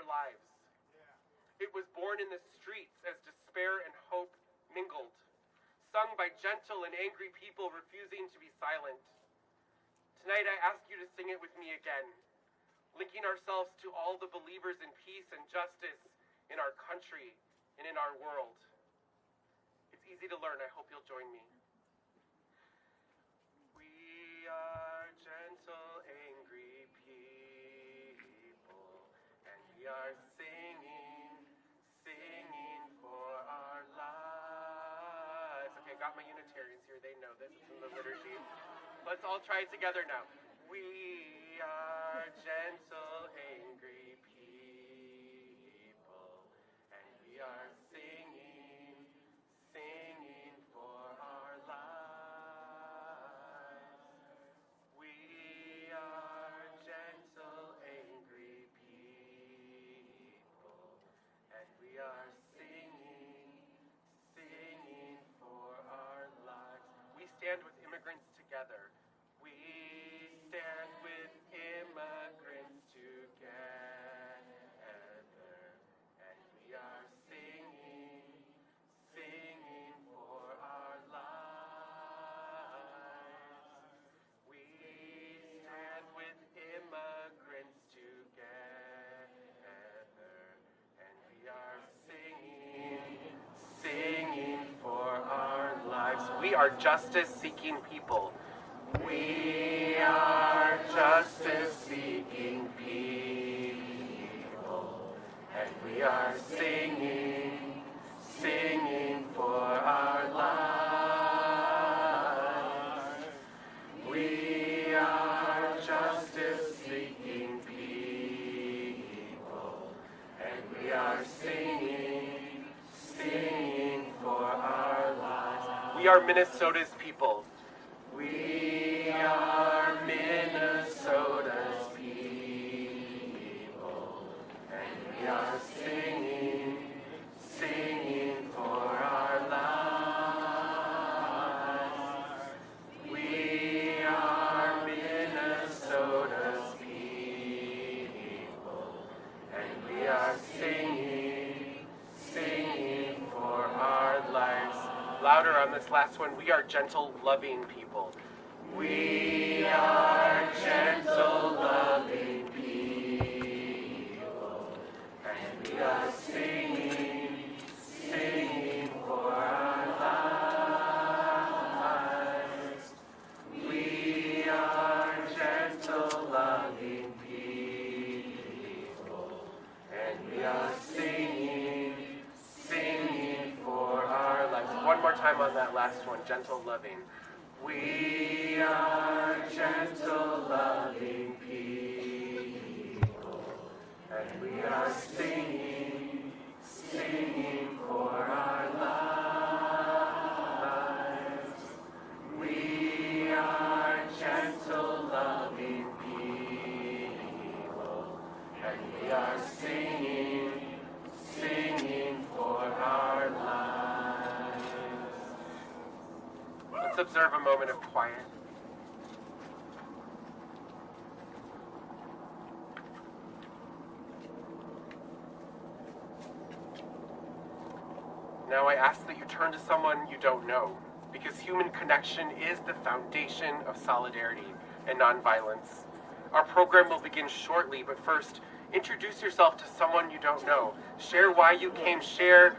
our lives. It was born in the streets as despair and hope mingled, sung by gentle and angry people refusing to be silent. Tonight I ask you to sing it with me again, linking ourselves to all the believers in peace and justice in our country and in our world. It's easy to learn. I hope you'll join me. We are gentle, angry people, and we are singing for our lives. Okay, got my Unitarians here. They know this. It's in the liturgy. Let's all try it together now. We are gentle, angry people, and we are singing for our lives. We are gentle, angry people, and we are singing for our lives. We stand with immigrants together. We stand with immigrants together, and we are singing for our lives. We stand with immigrants together, and we are singing for our lives. We are justice-seeking people. We are justice-seeking people, and we are singing for our lives. We are justice-seeking people, and we are singing for our lives. We are Minnesota's people. We are Minnesota's people, and we are singing for our lives. We are Minnesota's people, and we are singing for our lives. Louder on this last one. We are gentle, loving people. We are gentle, loving people, and we are singing for our lives. We are gentle, loving people, and we are singing for our lives. One more time on that last one, gentle, loving. We are gentle, loving people, and we are singing for our lives. We are gentle, loving people, and we are singing for our lives. Let's observe a moment of quiet. Now I ask that you turn to someone you don't know, because human connection is the foundation of solidarity and nonviolence. Our program will begin shortly, but first, introduce yourself to someone you don't know. Share why you came, share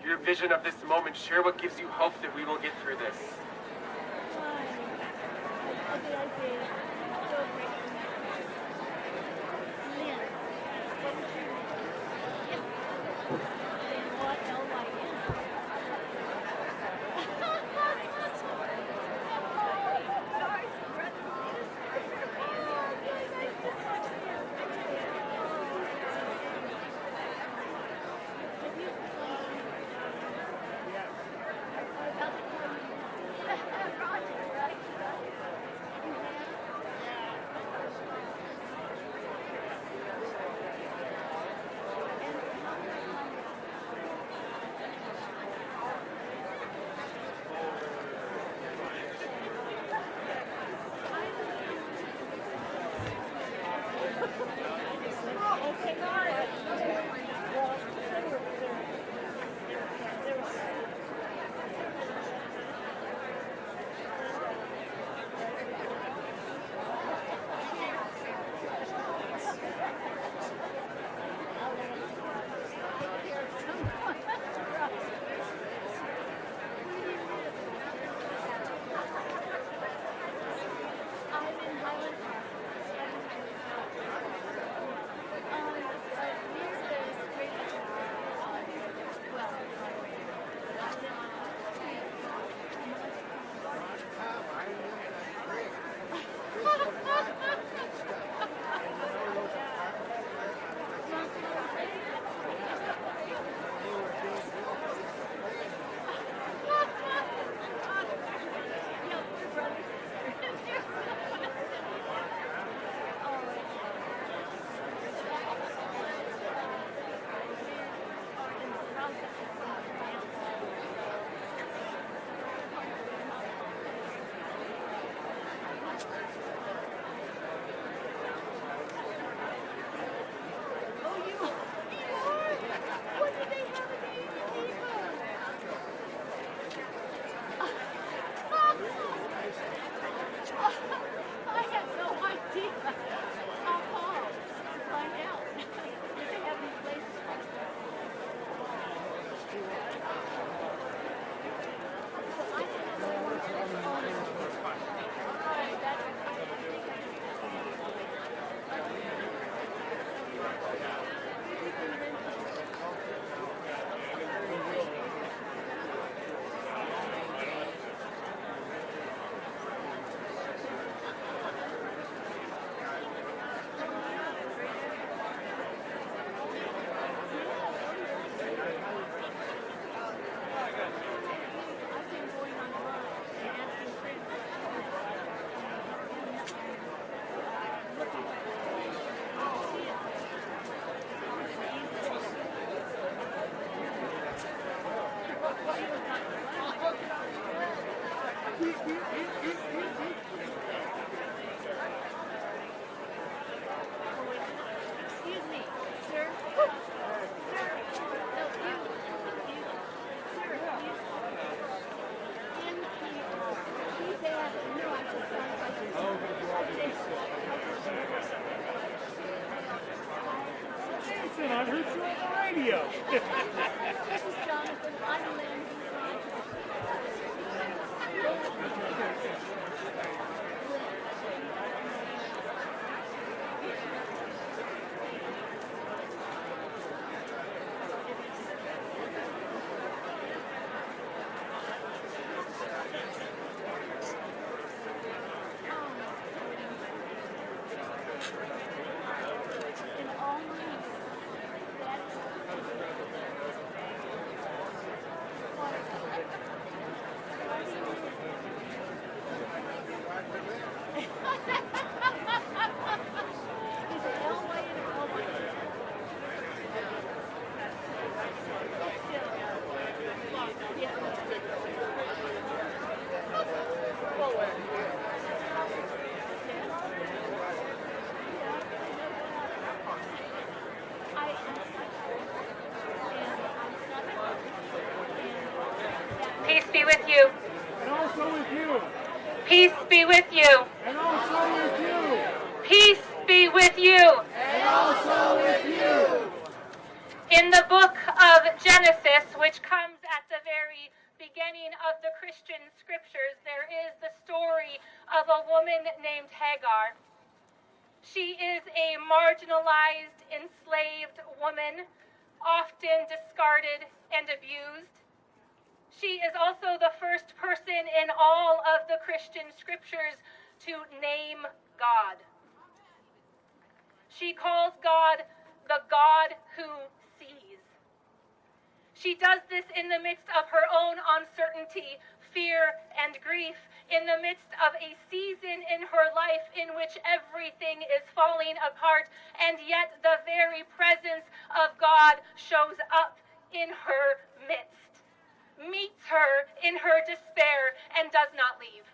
your vision of this moment, share what gives you hope that we will get through this. I heard you on the radio. This is Jonathan. I'm Lynn. Peace be with you. And also with you. Peace be with you. And also with you. Peace be with you. And also with you. In the book of Genesis, which comes at the very beginning of the Christian scriptures, there is the story of a woman named Hagar. She is a marginalized, enslaved woman, often discarded and abused. She is also the first person in all of the Christian scriptures to name God. She calls God the God who sees. She does this in the midst of her own uncertainty, fear, and grief, in the midst of a season in her life in which everything is falling apart, and yet the very presence of God shows up in her midst, meets her in her despair, and does not leave.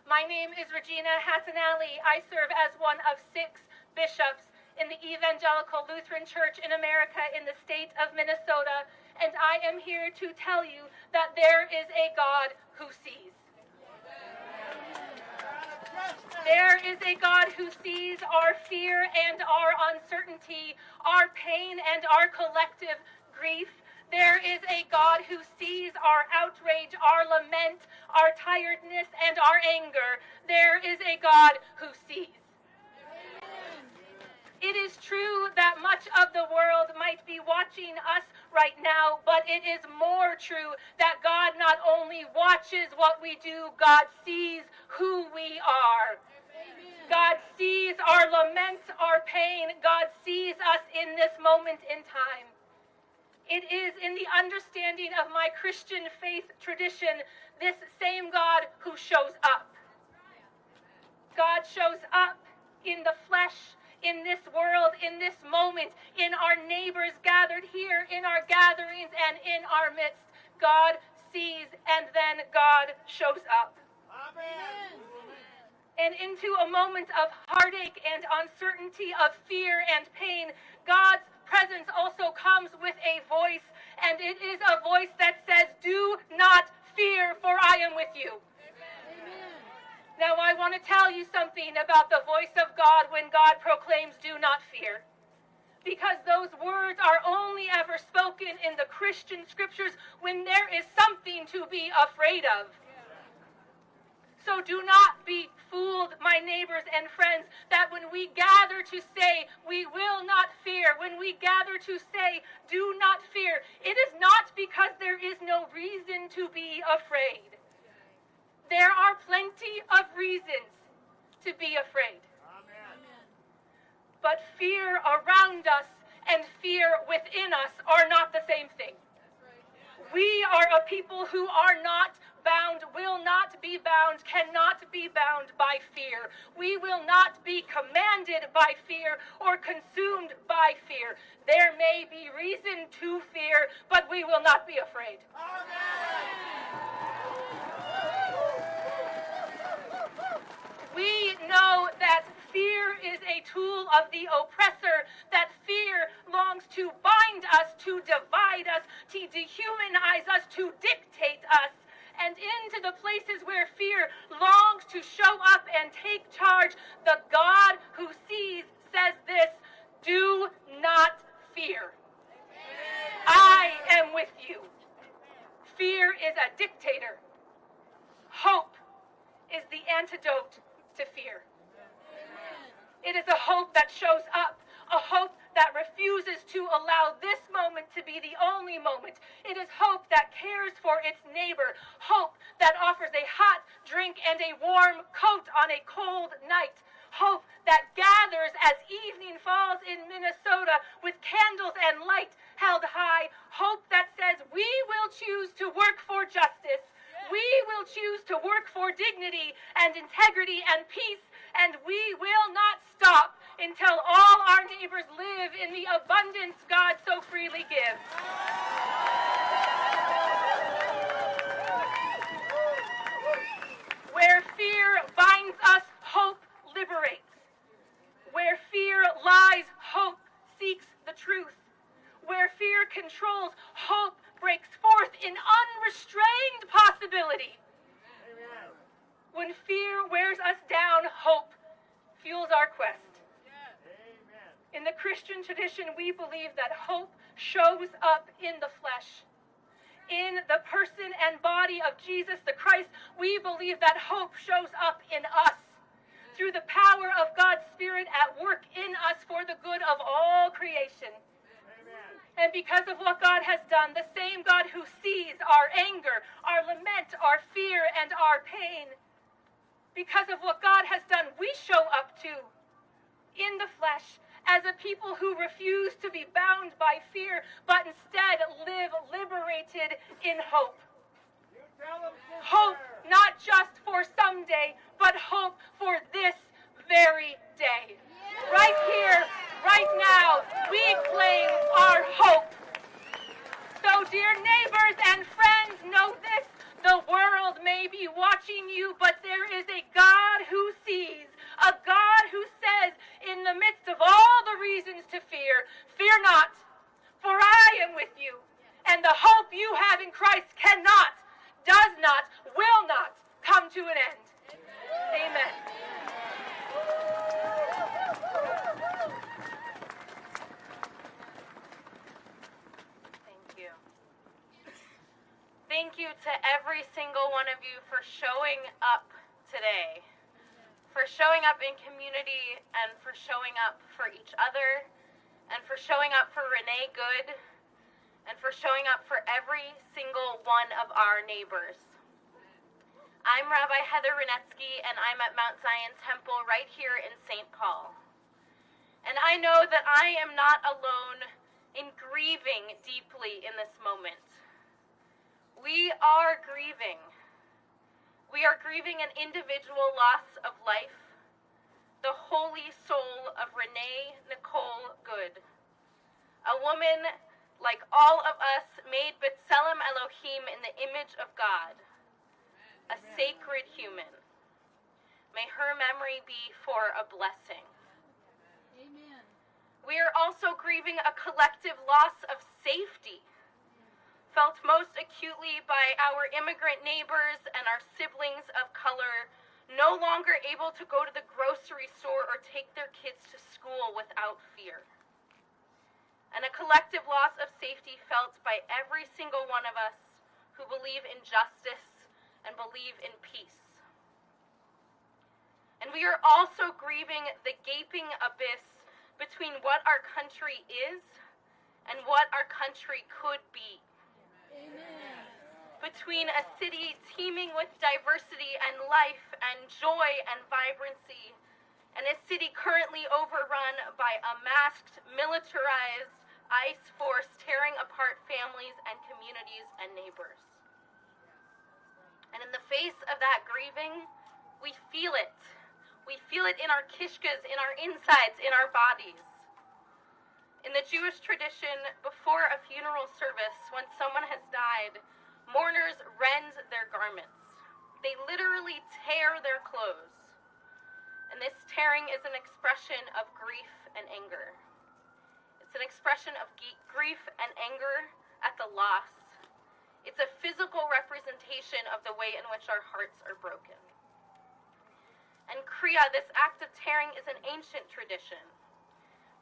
My name is Regina Hassanali. I serve as one of 6 bishops in the Evangelical Lutheran Church in America in the state of Minnesota, and I am here to tell you that there is a God who sees. There is a God who sees our fear and our uncertainty, our pain and our collective grief. There is a God who sees our outrage, our lament, our tiredness, and our anger. There is a God who sees. It is true that much of the world might be watching us right now, but it is more true that God not only watches what we do, God sees who we are. God sees our laments, our pain. God sees us in this moment in time. It is in the understanding of my Christian faith tradition, this same God who shows up. God shows up in the flesh, in this world, in this moment, in our neighbors gathered here, in our gatherings, and in our midst. God sees, and then God shows up. Amen. And into a moment of heartache and uncertainty, of fear and pain, God's presence also comes with a voice, and it is a voice that says, "Do not fear, for I am with you." Amen. Now I want to tell you something about the voice of God when God proclaims, "Do not fear." Because those words are only ever spoken in the Christian scriptures when there is something to be afraid of. So do not be fooled, my neighbors and friends, that when we gather to say we will not fear, when we gather to say do not fear, it is not because there is no reason to be afraid. There are plenty of reasons to be afraid. Amen. But fear around us and fear within us are not the same thing. We are a people who are not bound, will not be bound, cannot be bound by fear. We will not be commanded by fear or consumed by fear. There may be reason to fear, but we will not be afraid. We know that fear is a tool of the oppressor, that fear longs to bind us, to divide us, to dehumanize us, to dictate us. And into the places where fear longs to show up and take charge, the God who sees says this: do not fear. I am with you. Fear is a dictator. Hope is the antidote to fear. It is a hope that shows up, a hope that refuses to allow this moment to be the only moment. It is hope that cares for its neighbor, hope that offers a hot drink and a warm coat on a cold night, hope that gathers as evening falls in Minnesota with candles and light held high, hope that says we will choose to work for justice, we will choose to work for dignity and integrity and peace, and we will not stop until all our neighbors live in the abundance God so freely gives. Where fear binds us, hope liberates. Where fear lies, hope seeks the truth. Where fear controls, hope breaks forth in unrestrained possibility. Amen. When fear wears us down, hope fuels our quest. Amen. In the Christian tradition, we believe that hope shows up in the flesh. In the person and body of Jesus the Christ, we believe that hope shows up in us through the power of God's Spirit at work in us for the good of all creation. Amen. And because of what God has done, the same God who sees our anger, our lament, our fear, and our pain, because of what God has done, we show up too, in the flesh, as a people who refuse to be bound by fear, but instead live liberated in hope. You tell them, sister. Hope not just for someday, but hope for this very day. Right here, right now, we claim our hope. So, dear neighbors and friends, know this: the world may be watching you, but there is a God who sees, a God who says, in the midst of all the reasons to fear, fear not, for I am with you. And the hope you have in Christ cannot, does not, will not come to an end. Amen. Thank you. Thank you to every single one of you for showing up today, for showing up in community, and for showing up for each other, and for showing up for Renee Good, and for showing up for every single one of our neighbors. I'm Rabbi Heather Renetsky, and I'm at Mount Zion Temple right here in St. Paul. And I know that I am not alone in grieving deeply in this moment. We are grieving. We are grieving an individual loss of life, the holy soul of Renee Good, a woman like all of us, made B'Tselem Elohim in the image of God, a sacred human. May her memory be for a blessing. Amen. We are also grieving a collective loss of safety, felt most acutely by our immigrant neighbors and our siblings of color, no longer able to go to the grocery store or take their kids to school without fear. And a collective loss of safety felt by every single one of us who believe in justice and believe in peace. And we are also grieving the gaping abyss between what our country is and what our country could be. Amen. Between a city teeming with diversity and life and joy and vibrancy, and a city currently overrun by a masked, militarized ICE force tearing apart families and communities and neighbors. And in the face of that grieving, we feel it. We feel it in our kishkas, in our insides, in our bodies. In the Jewish tradition, before a funeral service, when someone has died, mourners rend their garments. They literally tear their clothes. And this tearing is an expression of grief and anger. It's an expression of grief and anger at the loss. It's a physical representation of the way in which our hearts are broken. And Kriya, this act of tearing, is an ancient tradition.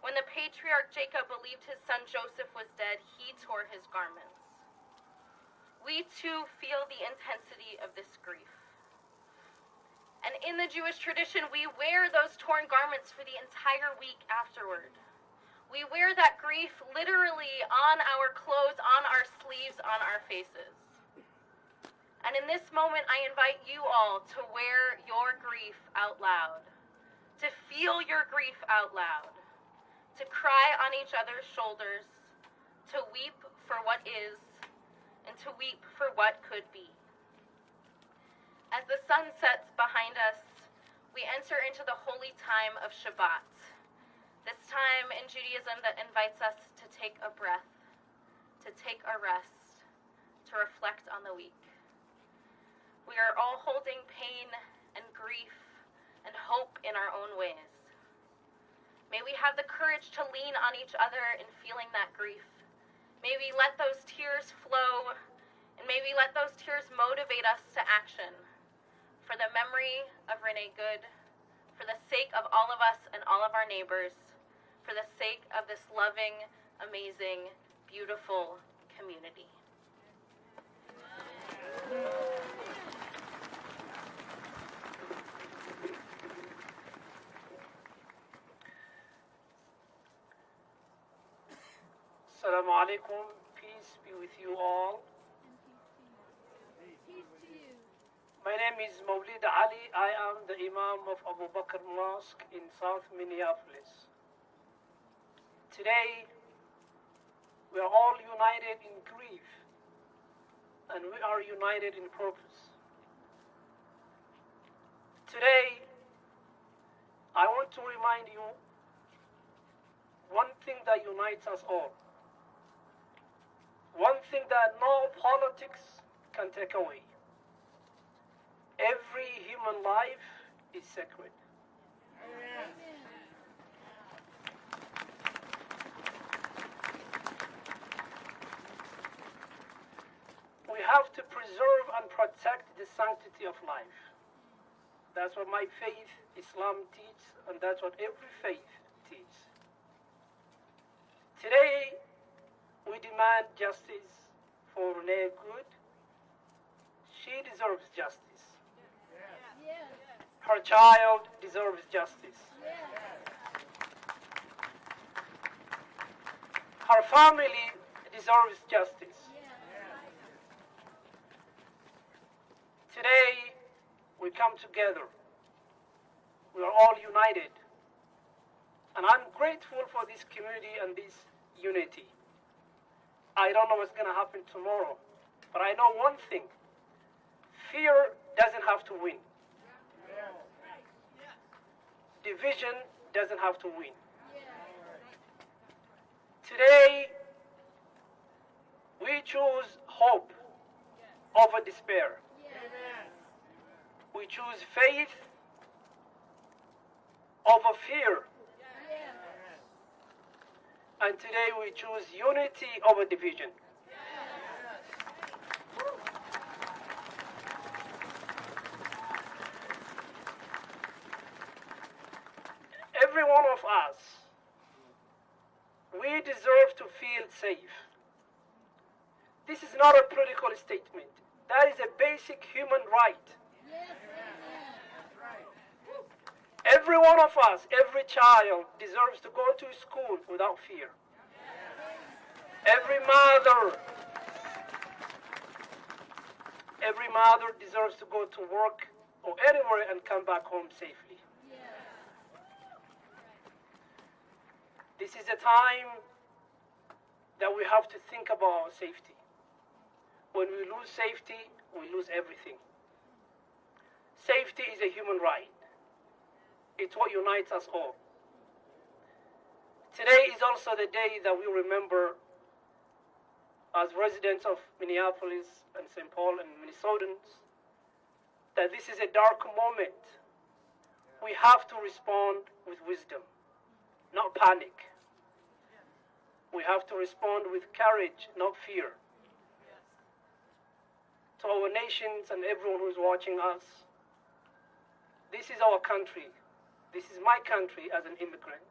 When the patriarch Jacob believed his son Joseph was dead, he tore his garments. We too feel the intensity of this grief. And in the Jewish tradition, we wear those torn garments for the entire week afterward. We wear that grief literally on our clothes, on our sleeves, on our faces. And in this moment, I invite you all to wear your grief out loud, to feel your grief out loud, to cry on each other's shoulders, to weep for what is, and to weep for what could be. As the sun sets behind us, we enter into the holy time of Shabbat, this time in Judaism that invites us to take a breath, to take a rest, to reflect on the week. We are all holding pain and grief and hope in our own ways. May we have the courage to lean on each other in feeling that grief. May we let those tears flow, and may we let those tears motivate us to action for the memory of Renee Good, for the sake of all of us and all of our neighbors, for the sake of this loving, amazing, beautiful community. Assalamu alaikum, peace be with you all. Peace to you. My name is Mawlid Ali. I am the Imam of Abu Bakr Mosque in South Minneapolis. Today, we are all united in grief, and we are united in purpose. Today, I want to remind you one thing that unites us all. One thing that no politics can take away. Every human life is sacred. Amen. We have to preserve and protect the sanctity of life. That's what my faith, Islam, teaches, and that's what every faith teaches. Today, we demand justice for Renee Good. She deserves justice. Yes. Her child deserves justice. Yes. Her family deserves justice. Today, we come together. We are all united. And I'm grateful for this community and this unity. I don't know what's going to happen tomorrow, but I know one thing. Fear doesn't have to win. Division doesn't have to win. Today, we choose hope over despair. We choose faith over fear. And today we choose unity over division. Every one of us, we deserve to feel safe. This is not a political statement. That is a basic human right. Every one of us, every child deserves to go to school without fear. Every mother deserves to go to work or anywhere and come back home safely. This is a time that we have to think about our safety. When we lose safety, we lose everything. Safety is a human right. It's what unites us all. Today is also the day that we remember, as residents of Minneapolis and St. Paul and Minnesotans, that this is a dark moment. We have to respond with wisdom, not panic. We have to respond with courage, not fear. To our nations and everyone who's watching us, this is our country. This is my country as an immigrant.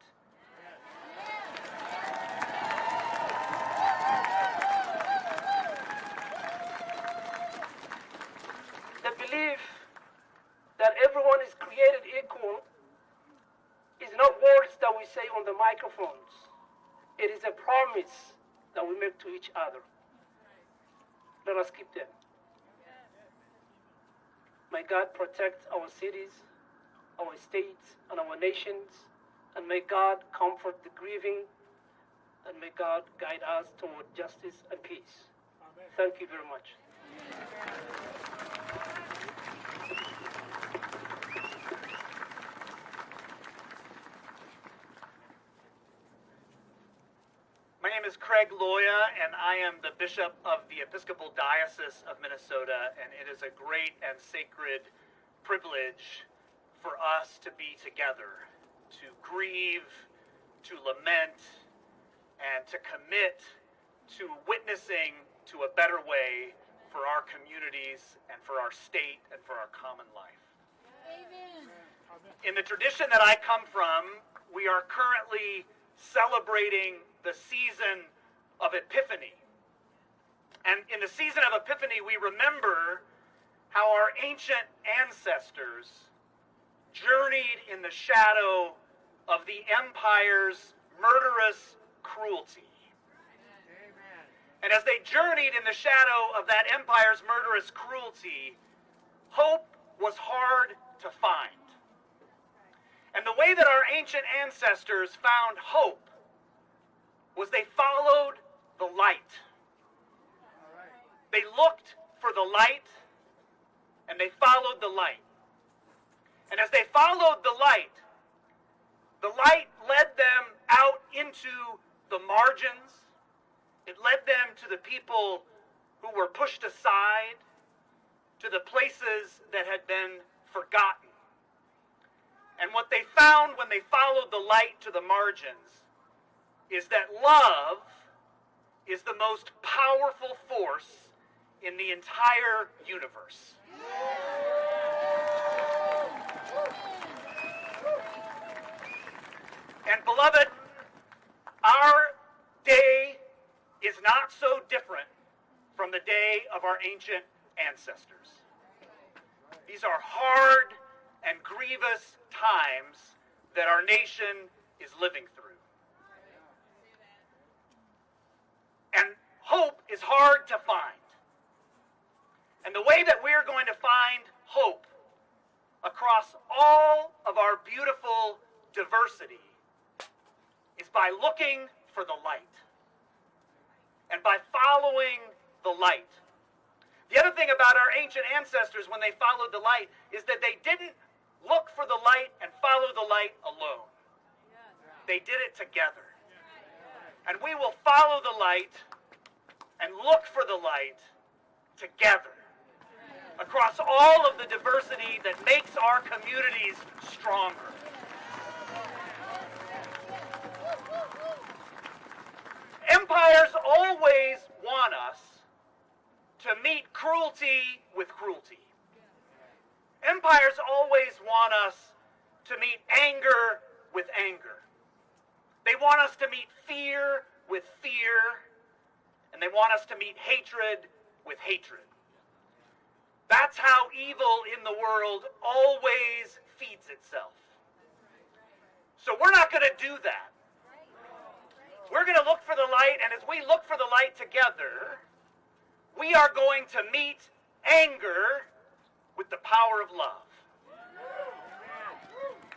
The belief that everyone is created equal is not words that we say on the microphones. It is a promise that we make to each other. Let us keep them. May God protect our cities, our states, and our nations, and may God comfort the grieving, and may God guide us toward justice and peace. Amen. Thank you very much. My name is Craig Loya, and I am the Bishop of the Episcopal Diocese of Minnesota, and it is a great and sacred privilege for us to be together, to grieve, to lament, and to commit to witnessing to a better way for our communities and for our state and for our common life. Amen. In the tradition that I come from, we are currently celebrating the season of Epiphany. And in the season of Epiphany, we remember how our ancient ancestors journeyed in the shadow of the empire's murderous cruelty. Amen. And as they journeyed in the shadow of that empire's murderous cruelty, hope was hard to find. And the way that our ancient ancestors found hope was they followed the light. They looked for the light, and they followed the light. And as they followed the light led them out into the margins. It led them to the people who were pushed aside, to the places that had been forgotten. And what they found when they followed the light to the margins is that love is the most powerful force in the entire universe. And beloved, our day is not so different from the day of our ancient ancestors. These are hard and grievous times that our nation is living through. And hope is hard to find. And the way that we're going to find hope across all of our beautiful diversity is by looking for the light and by following the light. The other thing about our ancient ancestors when they followed the light is that they didn't look for the light and follow the light alone. They did it together. And we will follow the light and look for the light together across all of the diversity that makes our communities stronger. Empires always want us to meet cruelty with cruelty. Empires always want us to meet anger with anger. They want us to meet fear with fear, and they want us to meet hatred with hatred. That's how evil in the world always feeds itself. So we're not going to do that. We're going to look for the light, and as we look for the light together, we are going to meet anger with the power of love.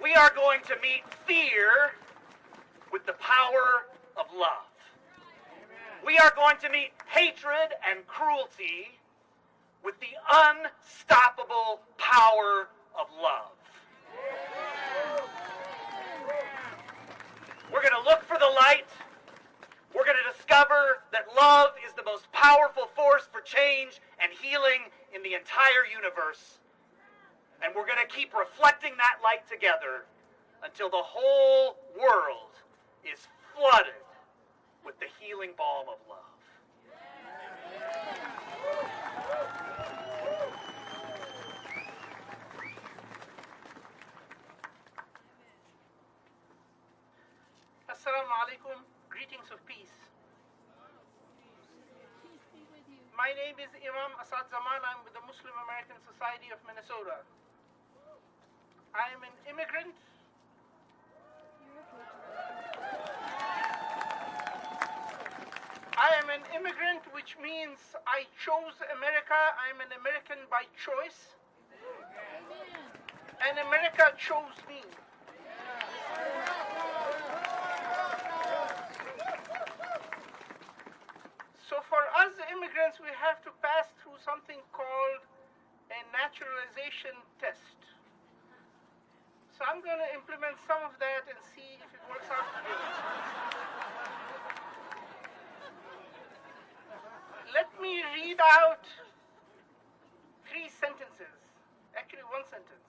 We are going to meet fear with the power of love. We are going to meet hatred and cruelty with the unstoppable power of love. We're going to look for the light. We're going to discover that love is the most powerful force for change and healing in the entire universe. And we're going to keep reflecting that light together until the whole world is flooded with the healing balm of love. Assalamu alaikum. Greetings of peace. Peace be with you. My name is Imam Asad Zaman. I'm with the Muslim American Society of Minnesota. I am an immigrant. I am an immigrant, which means I chose America. I'm an American by choice. And America chose me. So for us immigrants, we have to pass through something called a naturalization test. So I'm going to implement some of that and see if it works out for you. Let me read out 3 sentences, actually 1 sentence.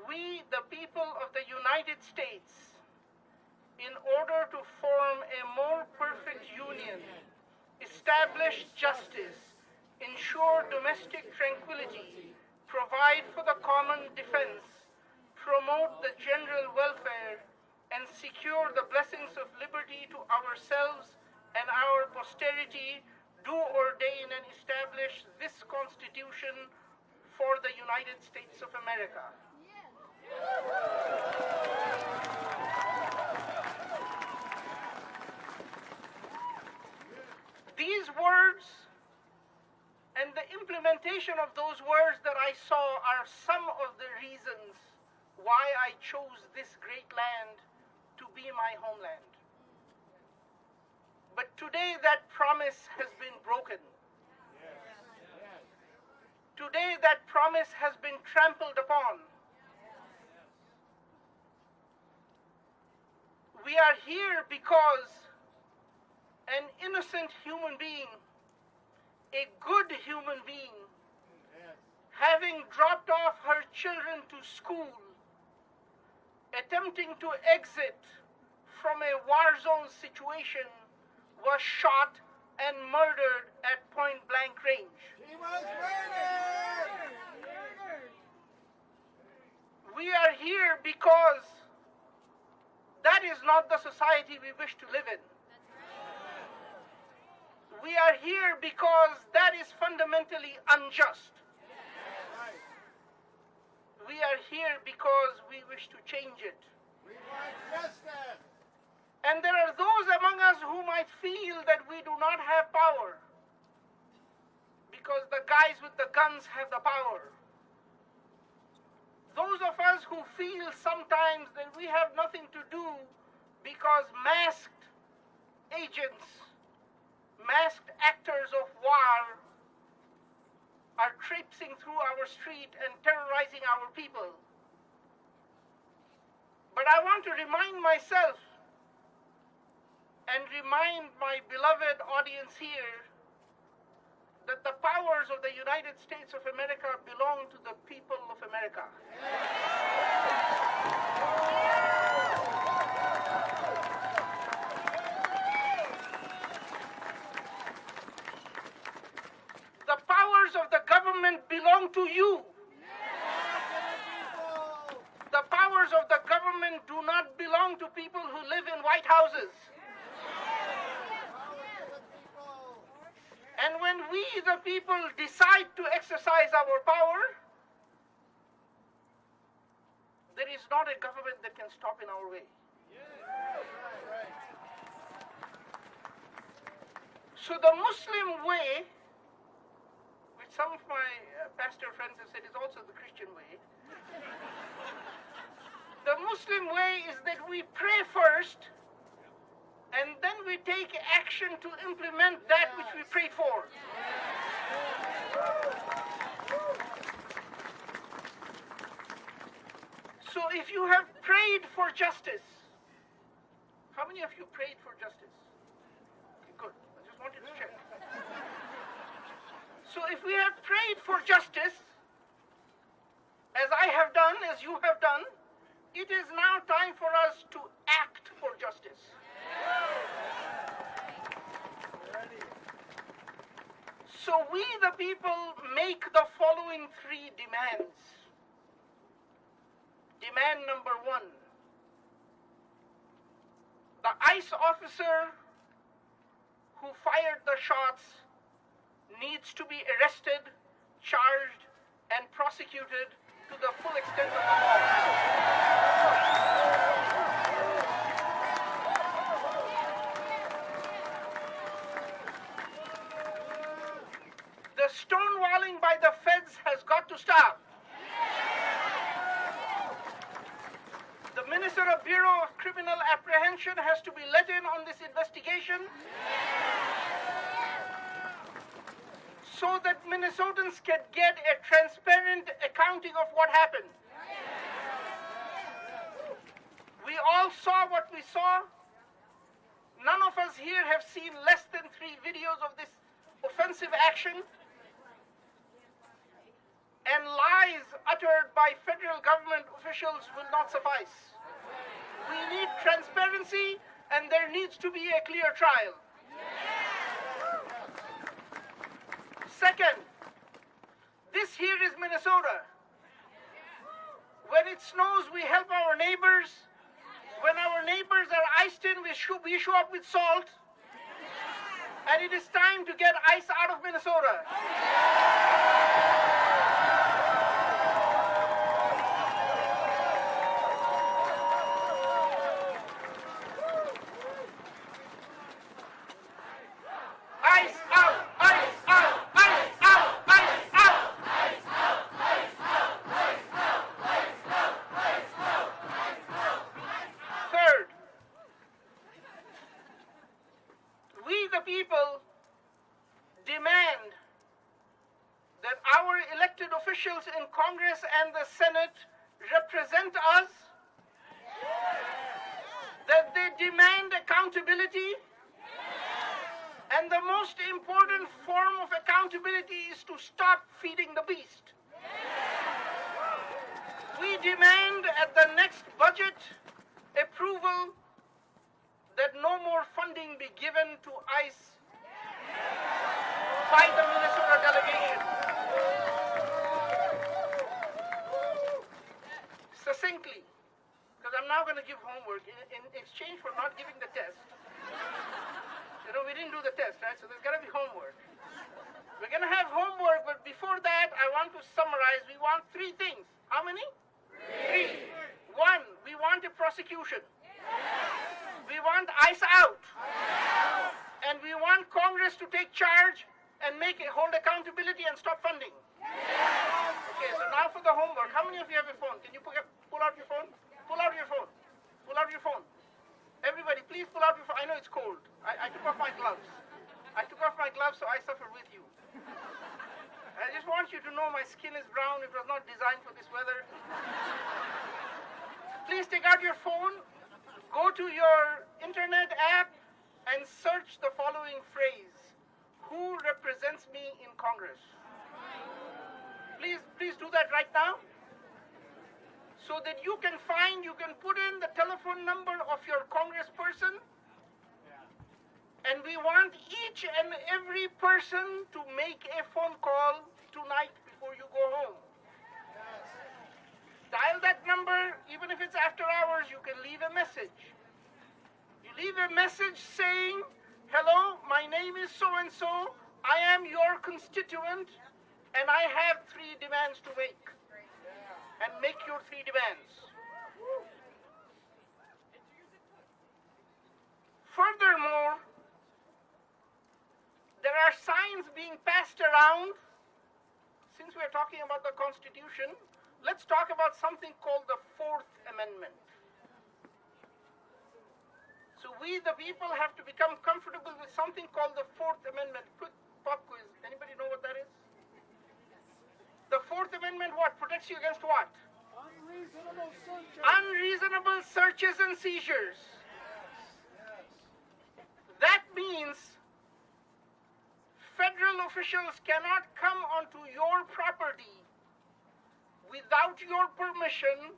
We, the people of the United States, in order to form a more perfect union, establish justice, ensure domestic tranquility, provide for the common defense, promote the general welfare, and secure the blessings of liberty to ourselves and our posterity, do ordain and establish this Constitution for the United States of America. These words and the implementation of those words that I saw are some of the reasons why I chose this great land to be my homeland. But today that promise has been broken. Today that promise has been trampled upon. We are here because an innocent human being, a good human being, having dropped off her children to school, attempting to exit from a war zone situation, was shot and murdered at point-blank range. He was murdered! We are here because that is not the society we wish to live in. We are here because that is fundamentally unjust. We are here because we wish to change it. We want justice! And there are those among us who might feel that we do not have power because the guys with the guns have the power. Those of us who feel sometimes that we have nothing to do because masked agents, masked actors of war are traipsing through our street and terrorizing our people. But I want to remind myself and remind my beloved audience here that the powers of the United States of America belong to the people of America. The powers of the government belong to you. The powers of the government do not belong to people who live in White Houses. And when we, the people, decide to exercise our power, there is not a government that can stop in our way. So the Muslim way, which some of my pastor friends have said is also the Christian way, the Muslim way is that we pray first and then we take action to implement that which we prayed for. So if you have prayed for justice, how many of you prayed for justice? Okay, good. I just wanted to check. So if we have prayed for justice, as I have done, as you have done, it is now time for us to act for justice. So we, the people, make the following three demands. Demand number one: the ICE officer who fired the shots needs to be arrested, charged, and prosecuted to the full extent of the law. The stonewalling by the feds has got to stop. The Minnesota Bureau of Criminal Apprehension has to be let in on this investigation so that Minnesotans can get a transparent accounting of what happened. We all saw what we saw. None of us here have seen less than 3 videos of this offensive action. And lies uttered by federal government officials will not suffice. We need transparency, and there needs to be a clear trial. Second, this here is Minnesota. When it snows, we help our neighbors. When our neighbors are iced in, we show up with salt. And it is time to get ice out of Minnesota. Ice out! Ice out! Ice out! Ice out! Ice out! Ice out! Ice out! Ice out! Ice out! Ice out! Third, we the people demand that our elected officials in Congress and the Senate represent us, that they demand accountability, and the most important form of accountability is to stop feeding the beast. We demand at the next budget approval that no more funding be given to ICE by the Minnesota delegation. Succinctly, because I'm now going to give homework in exchange for not giving the test. You know, we didn't do the test, right? So there's got to be homework. We're going to have homework, but before that, I want to summarize. We want 3 things. How many? 3. 1, we want a prosecution. We want ICE out. And we want Congress to take charge and hold accountability and stop funding. Okay, so now for the homework. How many of you have a phone? Can you pull out your phone? Pull out your phone. Pull out your phone. Everybody, please pull out your phone. I know it's cold. I took off my gloves. I took off my gloves, so I suffer with you. I just want you to know my skin is brown. It was not designed for this weather. Please take out your phone, go to your internet app, and search the following phrase: who represents me in Congress? Please do that right now, so that you can put in the telephone number of your congressperson, and we want each and every person to make a phone call tonight before you go home. Dial that number, even if it's after hours, you can leave a message. You leave a message saying, "Hello, my name is so-and-so, I am your constituent, and I have 3 demands to make." And make your 3 demands. Furthermore, there are signs being passed around. Since we're talking about the Constitution, let's talk about something called the Fourth Amendment. So we, the people, have to become comfortable with something called the Fourth Amendment. Quick pop quiz. Anybody know what that is? The Fourth Amendment, what? Protects you against what? Unreasonable searches. Unreasonable searches and seizures. That means federal officials cannot come onto your property without your permission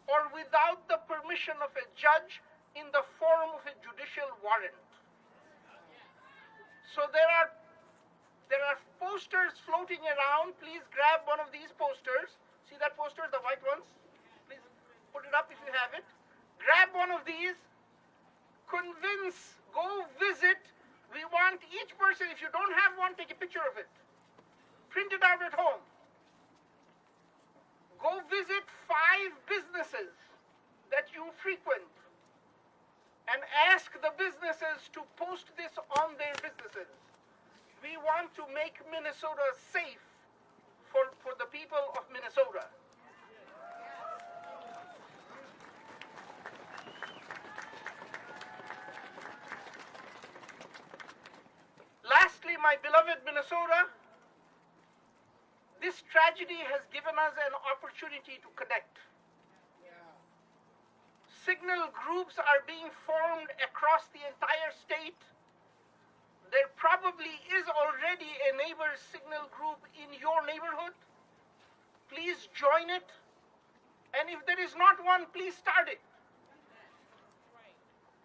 or without the permission of a judge in the form of a judicial warrant. So there are posters floating around. Please grab one of these posters. See that poster, the white ones? Please put it up if you have it. Grab one of these. Convince, go visit. We want each person, if you don't have one, take a picture of it. Print it out at home. Go visit 5 businesses that you frequent and ask the businesses to post this on their businesses. We want to make Minnesota safe for the people of Minnesota. Lastly, my beloved Minnesota, this tragedy has given us an opportunity to connect. Signal groups are being formed across the entire state. There probably is already a neighbor signal group in your neighborhood. Please join it. And if there is not one, please start it.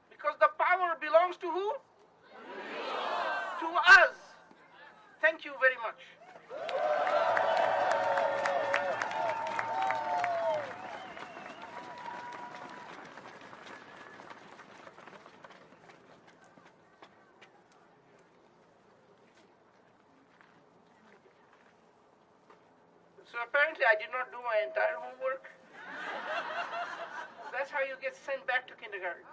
Because the power belongs to who? To us. Thank you very much. So apparently I did not do my entire homework. That's how you get sent back to kindergarten.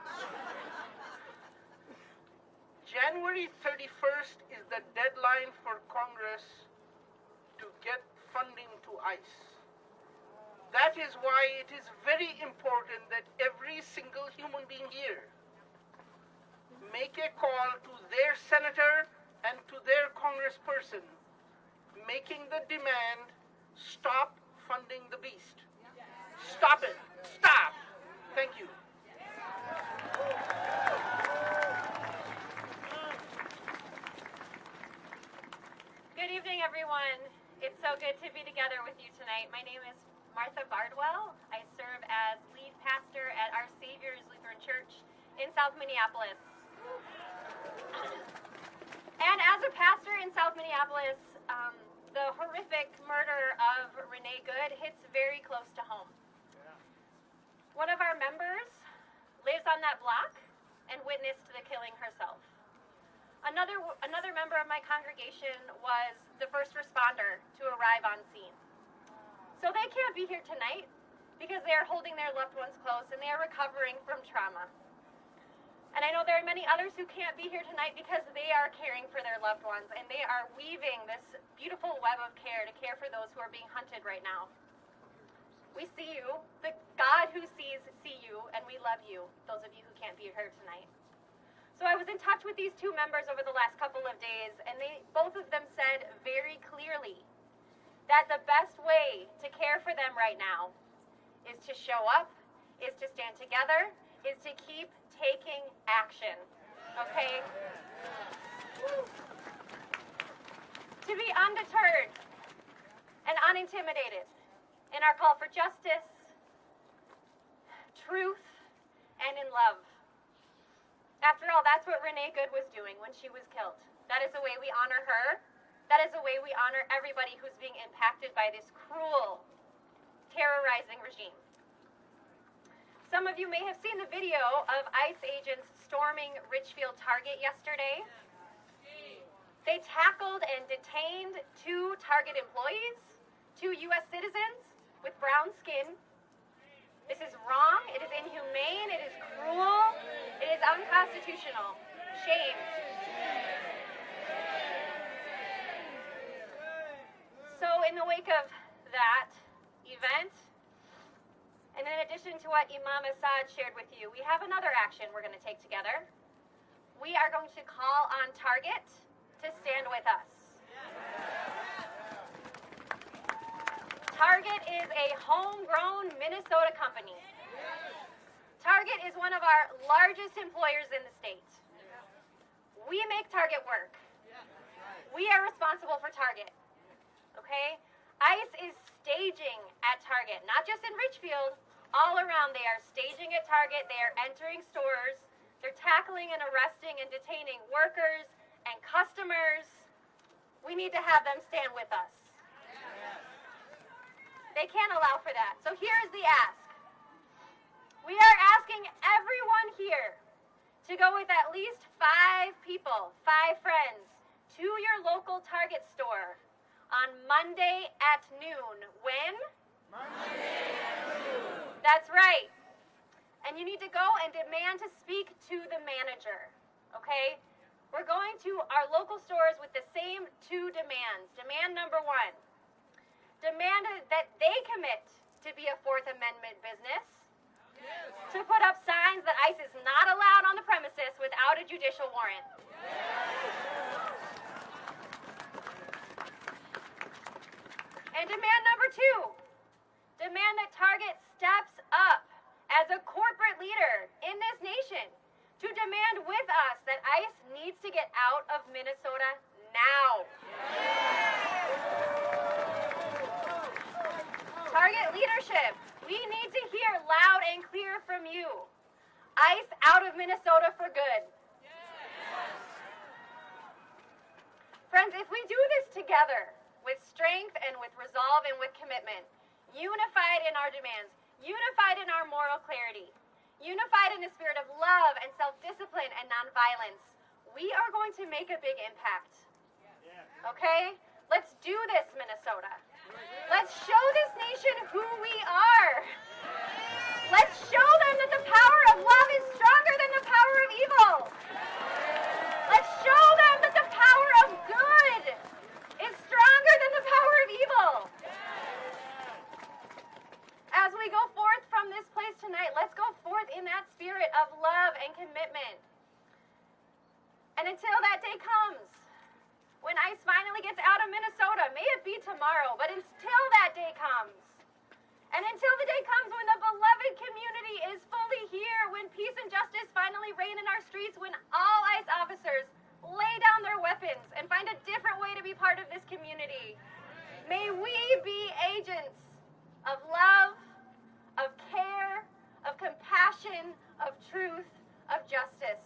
January 31st is the deadline for Congress to get funding to ICE. That is why it is very important that every single human being here make a call to their senator and to their congressperson, making the demand, stop funding the beast. Stop it. Stop. Thank you. Good evening, everyone. It's so good to be together with you tonight. My name is Martha Bardwell. I serve as lead pastor at Our Savior's Lutheran Church in South Minneapolis. And as a pastor in South Minneapolis, the horrific murder of Renee Good hits very close to home. One of our members lives on that block and witnessed the killing herself. Another member of my congregation was the first responder to arrive on scene. So they can't be here tonight because they are holding their loved ones close and they are recovering from trauma. And I know there are many others who can't be here tonight because they are caring for their loved ones and they are weaving this beautiful web of care to care for those who are being hunted right now. We see you, the God who sees, see you, and we love you, those of you who can't be here tonight. So I was in touch with these 2 members over the last couple of days, and both of them said very clearly that the best way to care for them right now is to show up, is to stand together, is to keep taking action, okay? To be undeterred and unintimidated in our call for justice, truth, and in love. After all, that's what Renee Good was doing when she was killed. That is the way we honor her. That is the way we honor everybody who's being impacted by this cruel, terrorizing regime. Some of you may have seen the video of ICE agents storming Richfield Target yesterday. They tackled and detained 2 Target employees, 2 U.S. citizens with brown skin. This is wrong, it is inhumane, it is cruel, it is unconstitutional. Shame. So in the wake of that event, and in addition to what Imam Assad shared with you, we have another action we're going to take together. We are going to call on Target to stand with us. Target is a homegrown Minnesota company. Target is one of our largest employers in the state. We make Target work. We are responsible for Target. Okay? ICE is staging at Target, not just in Richfield, all around. They are staging at Target. They are entering stores. They're tackling and arresting and detaining workers and customers. We need to have them stand with us. They can't allow for that. So here's the ask. We are asking everyone here to go with at least 5 people, 5 friends, to your local Target store on Monday at noon. When? Monday at noon. That's right. And you need to go and demand to speak to the manager, okay? We're going to our local stores with the same 2 demands. Demand number 1. Demand that they commit to be a Fourth Amendment business, to put up signs that ICE is not allowed on the premises without a judicial warrant. And demand number 2, demand that Target steps up as a corporate leader in this nation to demand with us that ICE needs to get out of Minnesota now. Target leadership, we need to hear loud and clear from you. ICE out of Minnesota for good. Friends, if we do this together with strength and with resolve and with commitment, unified in our demands, unified in our moral clarity, unified in the spirit of love and self-discipline and nonviolence, we are going to make a big impact. Okay? Let's do this, Minnesota. Let's show this nation who we are. Let's show them that the power of love is stronger than the power of evil. Let's show them that the power of good is stronger than the power of evil. As we go forth from this place tonight, let's go forth in that spirit of love and commitment. And until that day comes, when ICE finally gets out of Minnesota, may it be tomorrow, but until that day comes, and until the day comes when the beloved community is fully here, when peace and justice finally reign in our streets, when all ICE officers lay down their weapons and find a different way to be part of this community, may we be agents of love, of care, of compassion, of truth, of justice.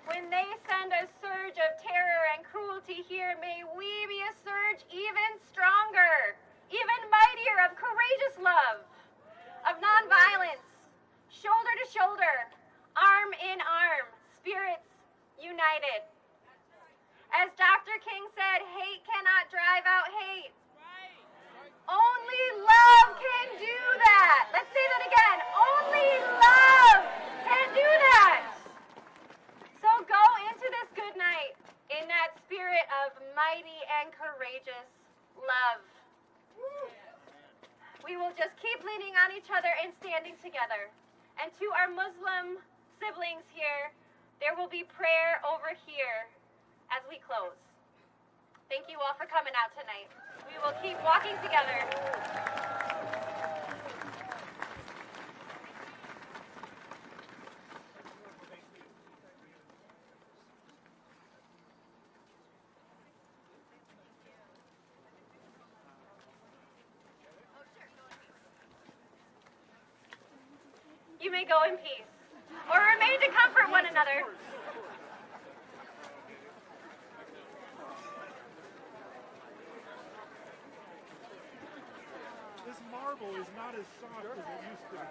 When they send a surge of terror and cruelty here, may we be a surge even stronger, even mightier of courageous love, of nonviolence, shoulder to shoulder, arm in arm, spirits united. As Dr. King said, hate cannot drive out hate. Only love can do that. Let's say that again. Only love can do that. So go into this good night in that spirit of mighty and courageous love. We will just keep leaning on each other and standing together. And to our Muslim siblings here, there will be prayer over here as we close. Thank you all for coming out tonight. We will keep walking together. You may go in peace, or remain to comfort one another. This marble is not as soft as it used to be.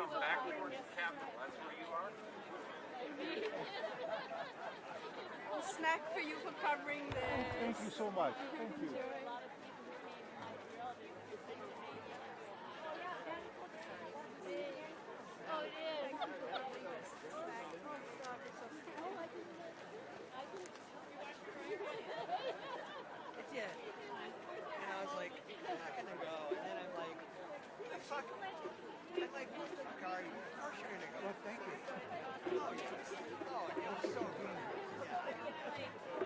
Back towards the Capitol. That's where you are? Snack for you for covering this. Thank you so much. Thank you. Oh, it is. It did. And I was like, I'm not gonna go. And then I'm like, who the fuck? I'm like, who the fuck are you? Of course you're gonna go. Well, thank you. Oh, yes. Oh, it was so good. Yeah.